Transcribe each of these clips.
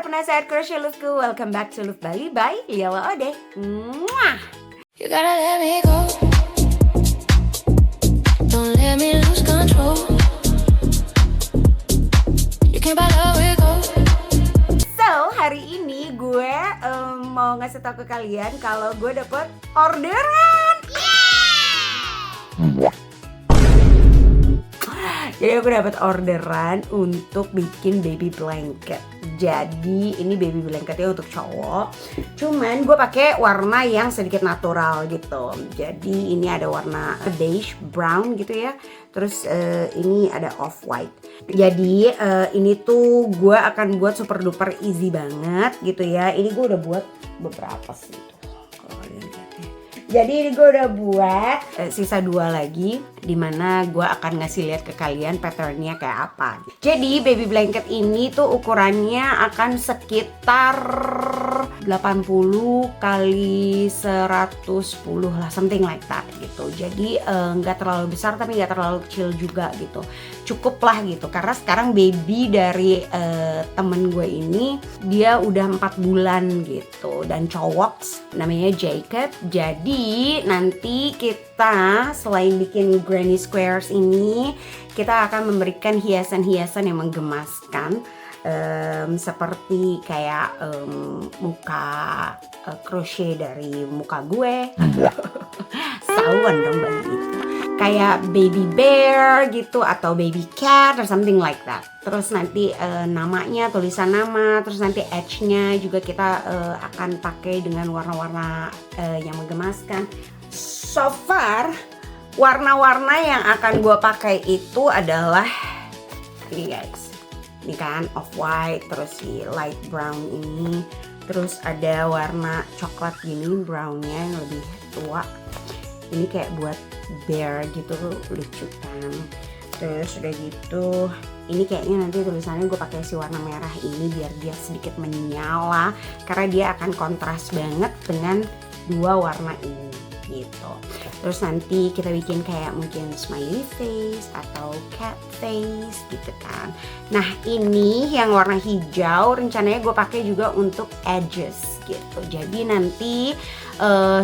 penasehat crochet Loofku, welcome back to Loof Bali by Liala Ode. Mwah! You gotta let me go. Don't let me lose control. You can't buy love with gold. So, hari ini gue mau ngasih tau ke kalian kalau gue dapet orderan. Jadi aku dapat orderan untuk bikin baby blanket. Jadi ini baby blanketnya untuk cowok. Cuman gue pakai warna yang sedikit natural gitu. Jadi ini ada warna beige brown gitu ya. Terus ini ada off white. Jadi ini tuh gue akan buat super duper easy banget gitu ya. Ini gue udah buat beberapa sih. Kalau kalian lihat ya. Jadi ini gue udah buat sisa 2 lagi, dimana gue akan ngasih lihat ke kalian patternnya kayak apa. Jadi baby blanket ini tuh ukurannya akan sekitar 80 kali 110 lah, something like that gitu. Jadi nggak terlalu besar tapi nggak terlalu kecil juga gitu. Cukup lah gitu, karena sekarang baby dari temen gue ini dia udah 4 bulan gitu dan cowok, namanya Jacob. Jadi nanti kita selain bikin granny squares ini, kita akan memberikan hiasan-hiasan yang menggemaskan, seperti kayak muka crochet dari muka gue. Sawan dong bayi itu. Kayak baby bear gitu atau baby cat or something like that. Terus nanti namanya, tulisan nama, terus nanti edge-nya juga kita akan pakai dengan warna-warna yang menggemaskan. So far, warna-warna yang akan gue pakai itu adalah ini guys. Ini kan off white, terus si light brown ini, terus ada warna coklat gini brownnya yang lebih tua. Ini kayak buat bear gitu, lucu kan. Terus udah gitu, ini kayaknya nanti tulisannya gue pakai si warna merah ini biar dia sedikit menyala, karena dia akan kontras banget dengan 2 warna ini gitu. Terus nanti kita bikin kayak mungkin smiley face atau cat face gitu kan. Nah ini yang warna hijau rencananya gue pakai juga untuk edges gitu. Jadi nanti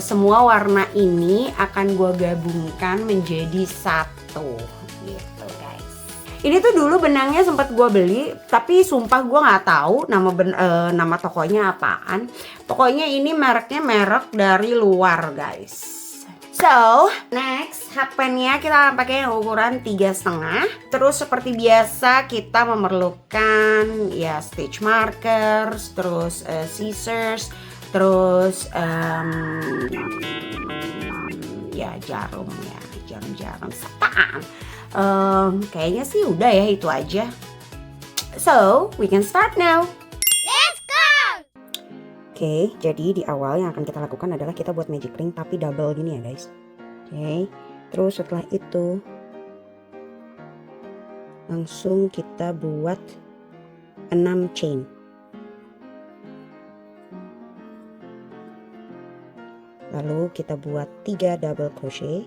semua warna ini akan gue gabungkan menjadi satu gitu guys. Ini tuh dulu benangnya sempat gue beli, tapi sumpah gue nggak tahu nama tokonya apaan. Pokoknya ini mereknya merek dari luar guys. So, next hakpennya kita akan pakai yang ukuran 3,5. Terus seperti biasa kita memerlukan ya stitch markers, terus scissors, terus ya jarum ya, jarum setaan. Kayaknya sih udah ya itu aja. So, we can start now. Oke, jadi di awal yang akan kita lakukan adalah kita buat magic ring tapi double gini ya guys. Oke, terus setelah itu langsung kita buat 6 chain. Lalu kita buat 3 double crochet.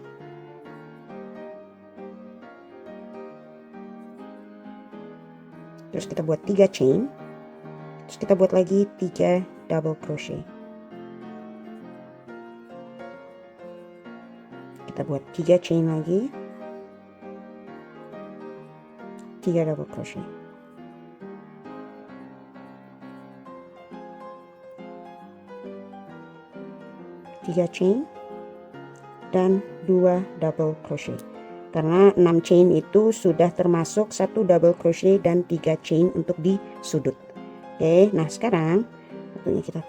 Terus kita buat 3 chain. Terus kita buat lagi 3 double crochet. Kita buat 3 chain lagi, 3 double crochet. Tiga chain dan 2 double crochet. Karena 6 chain itu sudah termasuk 1 double crochet dan 3 chain untuk di sudut. Oke, nah sekarang waktunya kita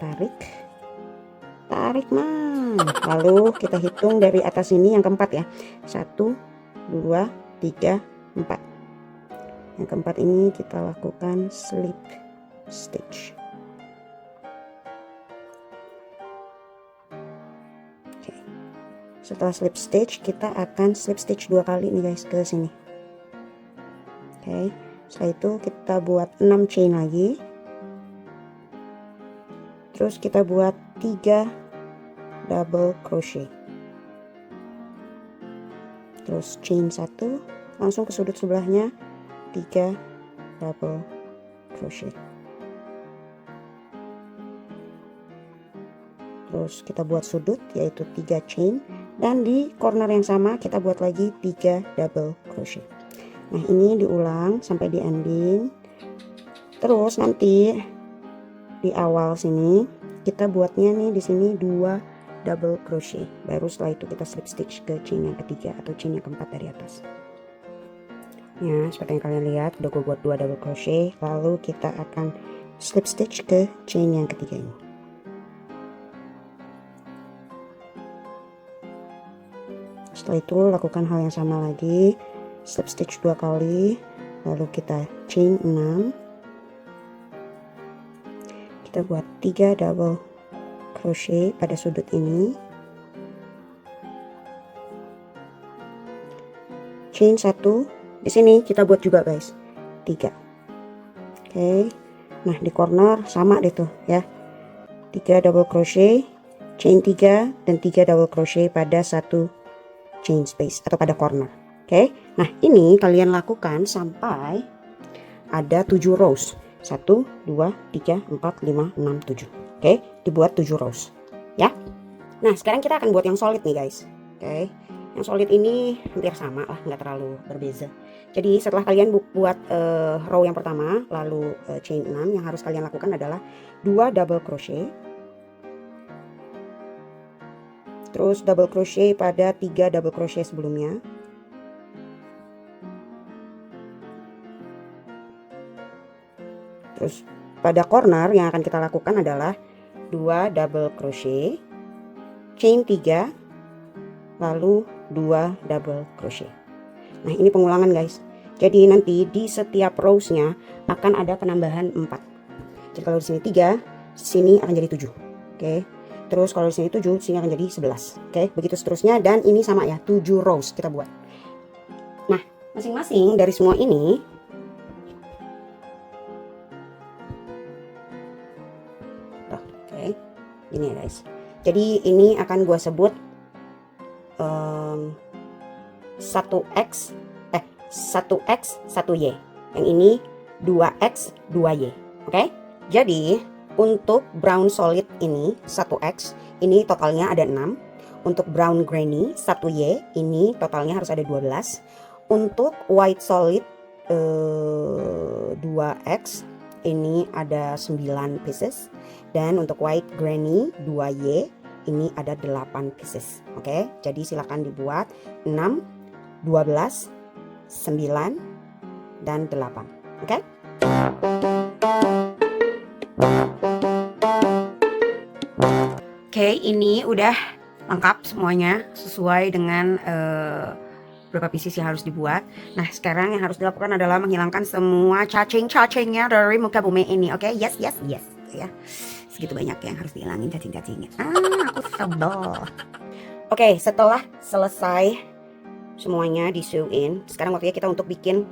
tarik man. Lalu kita hitung dari atas ini yang keempat ya. 1, 2, 3, 4. Yang keempat ini kita lakukan slip stitch. Oke. Setelah slip stitch kita akan slip stitch 2 kali nih guys ke sini. Oke. Setelah itu kita buat 6 chain lagi. Terus kita buat 3 double crochet. Terus chain 1, langsung ke sudut sebelahnya 3 double crochet. terus kita buat sudut yaitu 3 chain, dan di corner yang sama kita buat lagi 3 double crochet. Nah ini diulang sampai di ending. Terus nanti di awal sini kita buatnya nih di sini 2 double crochet, baru setelah itu kita slip stitch ke chain yang ketiga atau chain yang keempat dari atas. Ya seperti yang kalian lihat udah gue buat 2 double crochet, lalu kita akan slip stitch ke chain yang ketiga ini. Setelah itu lakukan hal yang sama lagi, slip stitch 2 kali, lalu kita chain 6, kita buat 3 double crochet pada sudut ini, chain 1, di sini kita buat juga guys 3. Oke, nah di corner sama deh tuh ya, 3 double crochet, chain 3 dan 3 double crochet pada satu chain space atau pada corner. Oke, nah ini kalian lakukan sampai ada 7 rows. 1, 2, 3, 4, 5, 6, 7. Oke, dibuat 7 rows ya. Nah sekarang kita akan buat yang solid nih guys. Oke, yang solid ini hampir sama lah, nggak terlalu berbeza. Jadi setelah kalian buat row yang pertama lalu chain 6, yang harus kalian lakukan adalah 2 double crochet, terus double crochet pada 3 double crochet sebelumnya, terus pada corner yang akan kita lakukan adalah 2 double crochet, chain 3, lalu 2 double crochet. Nah ini pengulangan guys, jadi nanti di setiap rowsnya akan ada penambahan 4. Jadi kalau di sini 3, sini akan jadi 7. Oke, terus kalau di sini 7, sini akan jadi 11. Oke, begitu seterusnya, dan ini sama ya, 7 rows kita buat. Nah masing-masing dari semua ini ini ya guys, jadi ini akan gue sebut 1x 1y, yang ini 2x 2y. Oke, jadi untuk brown solid ini 1x ini totalnya ada 6, untuk brown grainy 1y ini totalnya harus ada 12, untuk white solid 2x ini ada 9 pieces, dan untuk white granny 2y ini ada 8 pieces. Oke, jadi silakan dibuat 6, 12, 9, dan 8. Oke. Oke, ini udah lengkap semuanya sesuai dengan berapa pieces yang harus dibuat. Nah sekarang yang harus dilakukan adalah menghilangkan semua cacing-cacingnya dari muka bumi ini. Oke, yes ya, segitu banyak yang harus dihilangin cacing-cacingnya. Aku sebel. Oke, setelah selesai semuanya di sew in, sekarang waktunya kita untuk bikin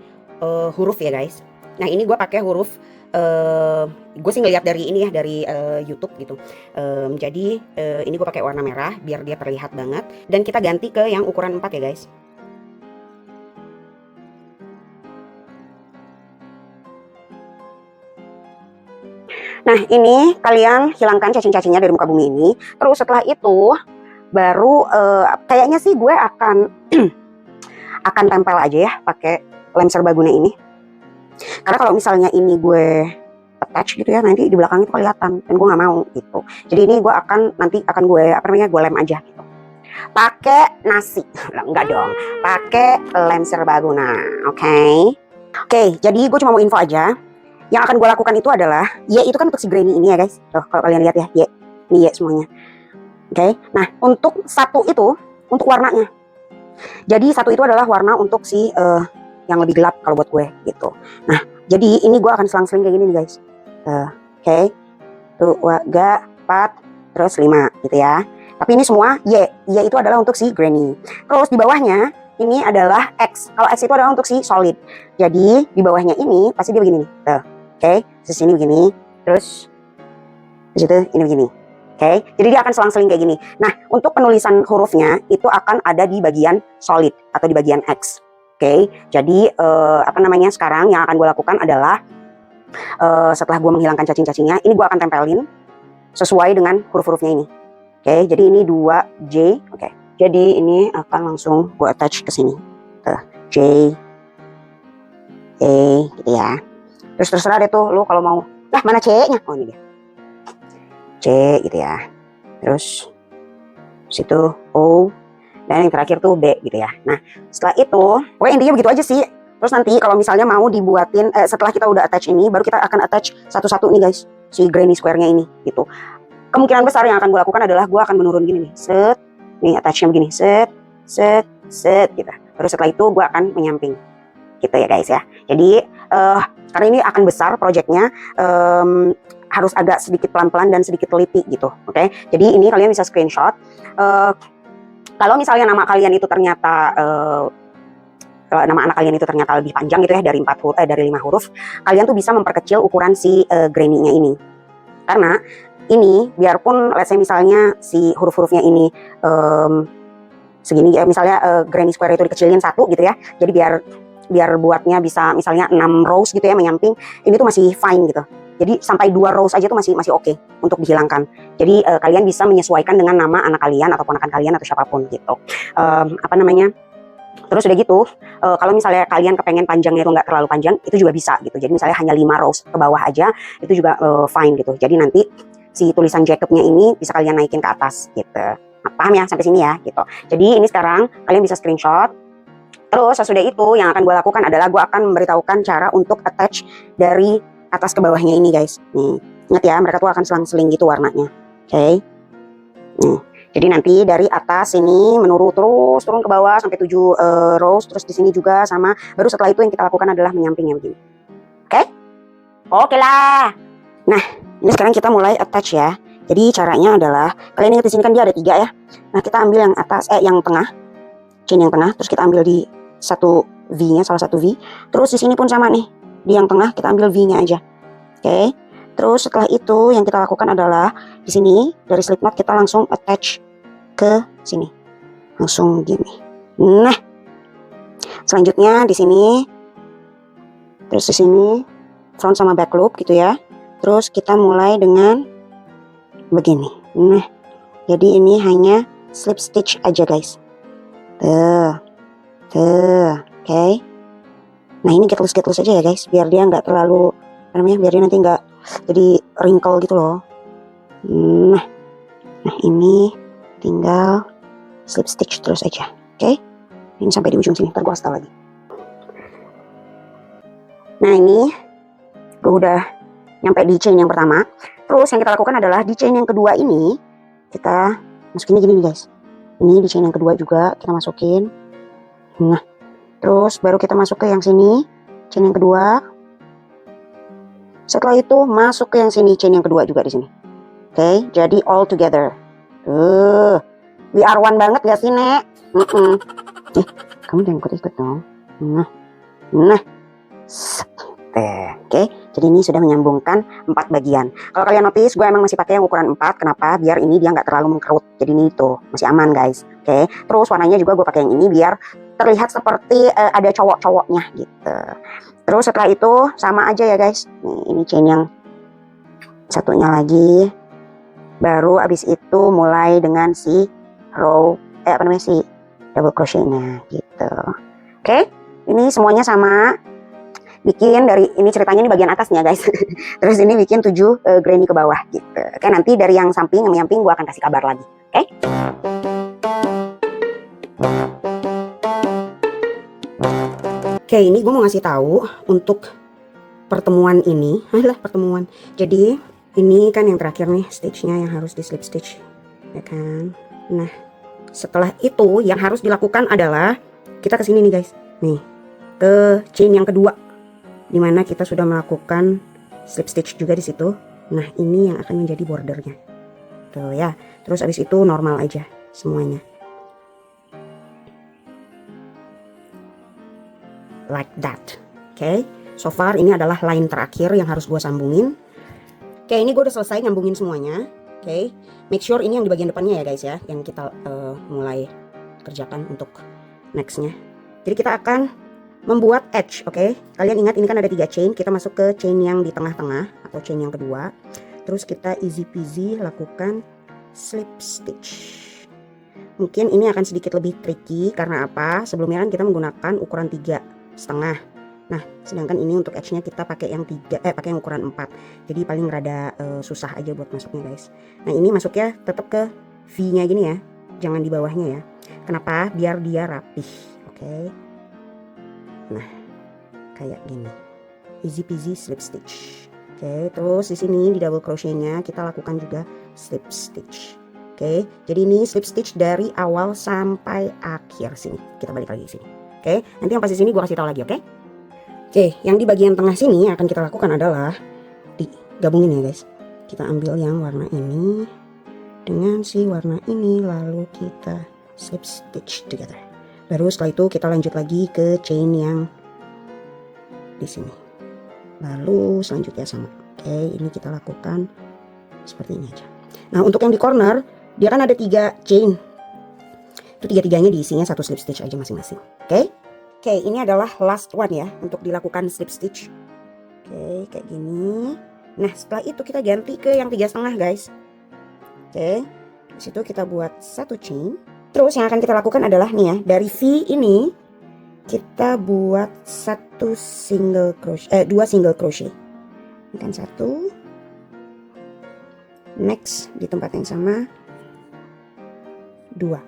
huruf ya guys. Nah ini gue pakai huruf gue sih ngeliat dari ini ya, dari YouTube gitu. Jadi ini gue pakai warna merah biar dia terlihat banget, dan kita ganti ke yang ukuran 4 ya guys. Nah ini kalian hilangkan cacing-cacingnya dari muka bumi ini. Terus setelah itu baru kayaknya sih gue akan akan tempel aja ya pakai lem serbaguna ini. Karena kalau misalnya ini gue attach gitu ya, nanti di belakang itu kelihatan, dan gue nggak mau gitu. Jadi ini gue nanti akan gue gue lem aja gitu. Pakai nasi, enggak dong. Pakai lem serbaguna, oke? Oke, jadi gue cuma mau info aja. Yang akan gue lakukan itu adalah, Y itu kan untuk si granny ini ya guys. Tuh kalau kalian lihat ya, Y. Ini Y semuanya. Oke, nah untuk satu itu, untuk warnanya. Jadi satu itu adalah warna untuk si yang lebih gelap kalau buat gue gitu. Nah, jadi ini gue akan selang-seling kayak gini nih guys. Oke, tuh 3, 4, terus 5 gitu ya. Tapi ini semua Y. Y itu adalah untuk si granny. Terus di bawahnya ini adalah X. Kalau X itu adalah untuk si solid. Jadi di bawahnya ini pasti dia begini nih. Tuh. Oke, terus ini begini, terus di situ ini begini. Oke, jadi dia akan selang-seling kayak gini. Nah, untuk penulisan hurufnya itu akan ada di bagian solid atau di bagian X. Oke, jadi sekarang yang akan gue lakukan adalah setelah gue menghilangkan cacing-cacingnya, ini gue akan tempelin sesuai dengan huruf-hurufnya ini. Oke, jadi ini 2J. Oke, jadi ini akan langsung gue attach ke sini. J, A gitu ya. Terus terserah deh tuh lu kalau mau. Nah, mana C-nya? Oh, ini dia. C gitu ya. Terus situ O, dan yang terakhir tuh B gitu ya. Nah, setelah itu, pokoknya intinya begitu aja sih. Terus nanti kalau misalnya mau dibuatin, setelah kita udah attach ini, baru kita akan attach satu-satu nih guys, si granny square-nya ini gitu. Kemungkinan besar yang akan gue lakukan adalah gue akan menurun gini nih, set, nih attachnya begini, set, set, set gitu. Terus setelah itu gue akan menyamping, gitu ya guys ya. Jadi karena ini akan besar projectnya, harus agak sedikit pelan-pelan dan sedikit teliti gitu, oke? Jadi ini kalian bisa screenshot. Kalau misalnya nama kalian itu ternyata nama anak kalian itu ternyata lebih panjang gitu ya dari 5 huruf, kalian tuh bisa memperkecil ukuran si granny-nya ini. Karena ini biarpun let's say misalnya si huruf-hurufnya ini segini ya, misalnya granny square itu dikecilin 1 gitu ya. Jadi biar buatnya bisa misalnya 6 rows gitu ya menyamping, ini tuh masih fine gitu. Jadi sampai 2 rows aja tuh masih oke untuk dihilangkan. Jadi kalian bisa menyesuaikan dengan nama anak kalian atau ponakan kalian atau siapapun gitu. Terus udah gitu, kalau misalnya kalian kepengen panjangnya itu nggak terlalu panjang, itu juga bisa gitu. Jadi misalnya hanya 5 rows ke bawah aja, itu juga fine gitu. Jadi nanti si tulisan Jacobnya ini bisa kalian naikin ke atas gitu. Nah, paham ya sampai sini ya gitu. Jadi ini sekarang kalian bisa screenshot. Terus sesudah itu yang akan gue lakukan adalah gue akan memberitahukan cara untuk attach dari atas ke bawahnya ini guys. Nih, ingat ya, mereka tuh akan selang-seling gitu warnanya. Oke. Nih. Jadi nanti dari atas sini menurun terus turun ke bawah sampai 7 rows, terus di sini juga sama. Baru setelah itu yang kita lakukan adalah menyampingnya begini. Oke? Oke lah. Nah, ini sekarang kita mulai attach ya. Jadi caranya adalah kalian ingat di sini kan dia ada 3 ya. Nah, kita ambil yang atas yang tengah. Chain yang tengah, terus kita ambil di satu V-nya, salah satu V. Terus di sini pun sama nih. Di yang tengah kita ambil V-nya aja. Oke? Terus setelah itu yang kita lakukan adalah di sini dari slip knot kita langsung attach ke sini, langsung gini. Nah, selanjutnya di sini, terus di sini front sama back loop gitu ya. Terus kita mulai dengan begini. Nah, jadi ini hanya slip stitch aja guys. Oke. Nah ini get loose aja ya guys, biar dia nggak terlalu biar dia nanti nggak jadi wrinkle gitu loh. Nah ini tinggal slip stitch terus aja. Oke. Ini sampai di ujung sini, ntar gue kasih tau lagi. Nah ini gue udah nyampe di chain yang pertama. Terus yang kita lakukan adalah di chain yang kedua ini kita masukinnya gini nih guys. Ini di chain yang kedua juga kita masukin. Nah terus baru kita masuk ke yang sini, chain yang kedua. Setelah itu masuk ke yang sini, chain yang kedua juga di sini. Oke, jadi all together. We are one banget gak sih, Nek? Kamu jangan ikut-ikut dong. Nah. Oke, jadi ini sudah menyambungkan 4 bagian. Kalau kalian notice, gue emang masih pakai yang ukuran 4. Kenapa? Biar ini dia nggak terlalu mengkerut. Jadi ini tuh masih aman, guys. Oke, terus warnanya juga gue pakai yang ini biar terlihat seperti ada cowok-cowoknya gitu. Terus setelah itu sama aja ya guys. Nih, ini chain yang satunya lagi. Baru abis itu mulai dengan si row si double crochetnya gitu. Oke, ini semuanya sama. Bikin dari ini ceritanya ini bagian atasnya guys. Terus ini bikin 7 granny ke bawah gitu. Oke, nanti dari yang samping gue akan kasih kabar lagi. Oke. Oke, ini gue mau ngasih tahu untuk pertemuan ini. Pertemuan. Jadi ini kan yang terakhir nih stitchnya yang harus di slip stitch, ya kan? Nah, setelah itu yang harus dilakukan adalah kita ke sini nih guys. Nih, ke chain yang kedua, dimana kita sudah melakukan slip stitch juga di situ. Nah, ini yang akan menjadi bordernya. Tuh ya. Terus abis itu normal aja semuanya. Like that. Oke, so far ini adalah line terakhir yang harus gue sambungin. Oke, ini gue udah selesai nyambungin semuanya. Oke, make sure ini yang di bagian depannya ya guys ya, yang kita mulai kerjakan untuk nextnya. Jadi kita akan membuat edge. Oke, kalian ingat ini kan ada 3 chain. Kita masuk ke chain yang di tengah-tengah atau chain yang kedua. Terus kita easy peasy lakukan slip stitch. Mungkin ini akan sedikit lebih tricky karena apa? Sebelumnya kan kita menggunakan ukuran 3,5. Nah, sedangkan ini untuk edge-nya kita pakai yang pakai yang ukuran 4. Jadi paling rada susah aja buat masuknya, guys. Nah, ini masuknya tetap ke V-nya gini ya. Jangan di bawahnya ya. Kenapa? Biar dia rapih. Oke. Nah, kayak gini. Easy peasy slip stitch. Oke, terus di sini di double crochet-nya kita lakukan juga slip stitch. Oke, jadi ini slip stitch dari awal sampai akhir sini. Kita balik lagi ke sini. Oke, nanti yang pas di sini gue kasih tahu lagi, oke? Oke, yang di bagian tengah sini yang akan kita lakukan adalah digabungin ya guys. Kita ambil yang warna ini dengan si warna ini, lalu kita slip stitch together. Baru setelah itu kita lanjut lagi ke chain yang di sini. Lalu selanjutnya sama. Oke, ini kita lakukan seperti ini aja. Nah, untuk yang di corner dia kan ada 3 chain. Itu 3-3-nya diisinya 1 slip stitch aja masing-masing. Oke? Oke, ini adalah last one ya untuk dilakukan slip stitch. Oke, kayak gini. Nah, setelah itu kita ganti ke yang 3,5 guys. Oke. Di situ kita buat 1 chain. Terus yang akan kita lakukan adalah nih ya, dari V ini kita buat 2 single crochet. Ini kan 1. Next di tempat yang sama 2.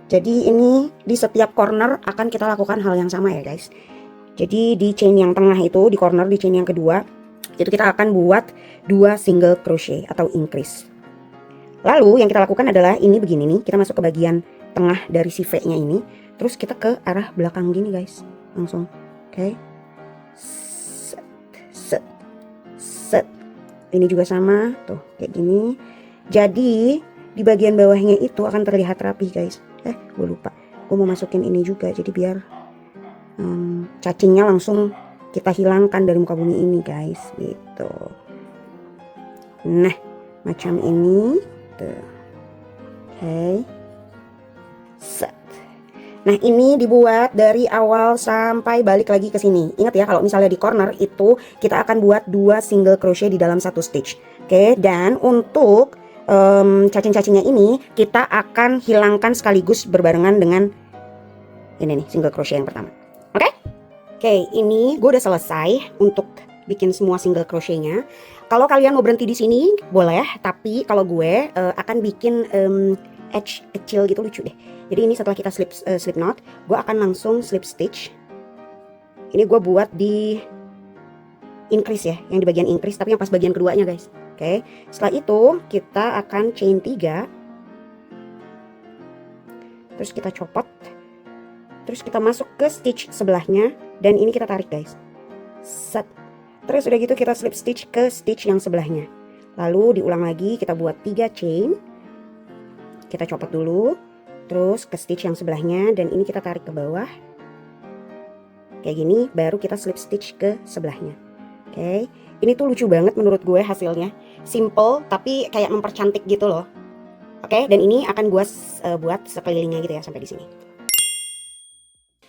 Jadi ini di setiap corner akan kita lakukan hal yang sama ya guys. Jadi di chain yang tengah itu, di corner di chain yang kedua itu kita akan buat 2 single crochet atau increase. Lalu yang kita lakukan adalah ini begini nih, kita masuk ke bagian tengah dari si V nya ini, terus kita ke arah belakang gini guys, langsung. Oke. Set. Ini juga sama tuh kayak gini. Jadi di bagian bawahnya itu akan terlihat rapi guys. Gue lupa, gue mau masukin ini juga jadi biar cacingnya langsung kita hilangkan dari muka bumi ini guys, gitu. Nah, macam ini tuh. Oke. Set. Nah, ini dibuat dari awal sampai balik lagi ke sini. Ingat ya, kalau misalnya di corner itu kita akan buat 2 single crochet di dalam 1 stitch. Oke, dan untuk cacing-cacingnya ini kita akan hilangkan sekaligus berbarengan dengan ini nih, single crochet yang pertama. Oke, ini gue udah selesai untuk bikin semua single crochetnya. Kalau kalian mau berhenti di sini boleh, tapi kalau gue akan bikin edge kecil gitu, lucu deh. Jadi ini setelah kita slip knot, gue akan langsung slip stitch. Ini gue buat di increase ya, yang di bagian increase, tapi yang pas bagian keduanya guys. Oke, setelah itu kita akan chain 3. Terus kita copot. Terus kita masuk ke stitch sebelahnya, dan ini kita tarik guys. Set. Terus udah gitu kita slip stitch ke stitch yang sebelahnya. Lalu diulang lagi, kita buat 3 chain. Kita copot dulu. Terus ke stitch yang sebelahnya, dan ini kita tarik ke bawah. Kayak gini, baru kita slip stitch ke sebelahnya. Oke, ini tuh lucu banget menurut gue hasilnya. Simple, tapi kayak mempercantik gitu loh. Oke, dan ini akan gue buat sekelilingnya gitu ya, sampai di sini.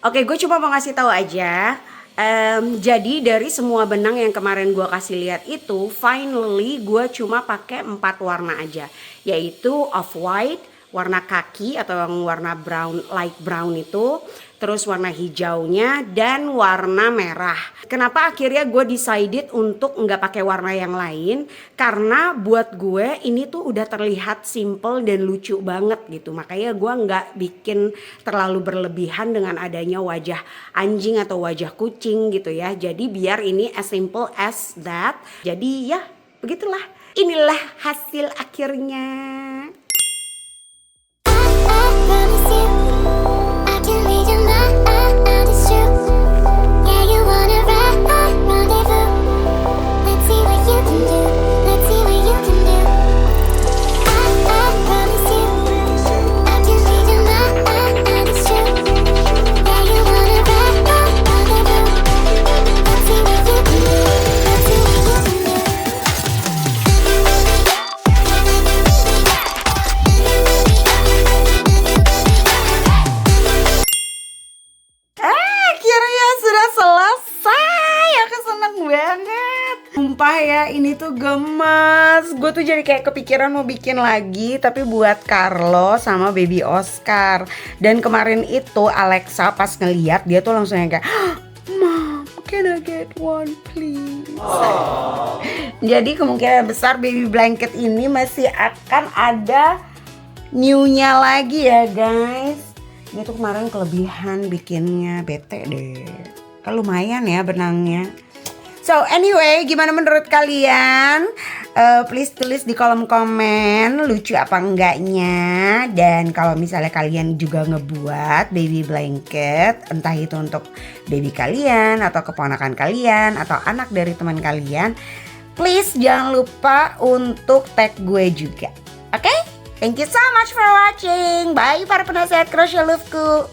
Oke, gue cuma mau ngasih tahu aja. Jadi dari semua benang yang kemarin gue kasih lihat itu, finally gue cuma pakai 4 warna aja, yaitu off-white, warna kaki atau yang warna brown, light brown itu, terus warna hijaunya, dan warna merah. Kenapa akhirnya gue decided untuk nggak pakai warna yang lain? Karena buat gue ini tuh udah terlihat simple dan lucu banget gitu. Makanya gue nggak bikin terlalu berlebihan dengan adanya wajah anjing atau wajah kucing gitu ya. Jadi biar ini as simple as that. Jadi ya begitulah. Inilah hasil akhirnya. gemes. Gue tuh jadi kayak kepikiran mau bikin lagi, tapi buat Carlo sama baby Oscar. Dan kemarin itu Alexa pas ngeliat, dia tuh langsung yang kayak, Mom, can I get one please? Jadi kemungkinan besar baby blanket ini masih akan ada new-nya lagi ya guys. Dia tuh kemarin kelebihan bikinnya, bete deh. Kan lumayan ya benangnya. So anyway, gimana menurut kalian? Please tulis di kolom komen lucu apa enggaknya. Dan kalau misalnya kalian juga ngebuat baby blanket, entah itu untuk baby kalian atau keponakan kalian atau anak dari teman kalian, please jangan lupa untuk tag gue juga. Oke? Thank you so much for watching. Bye para penasehat crochet loveku.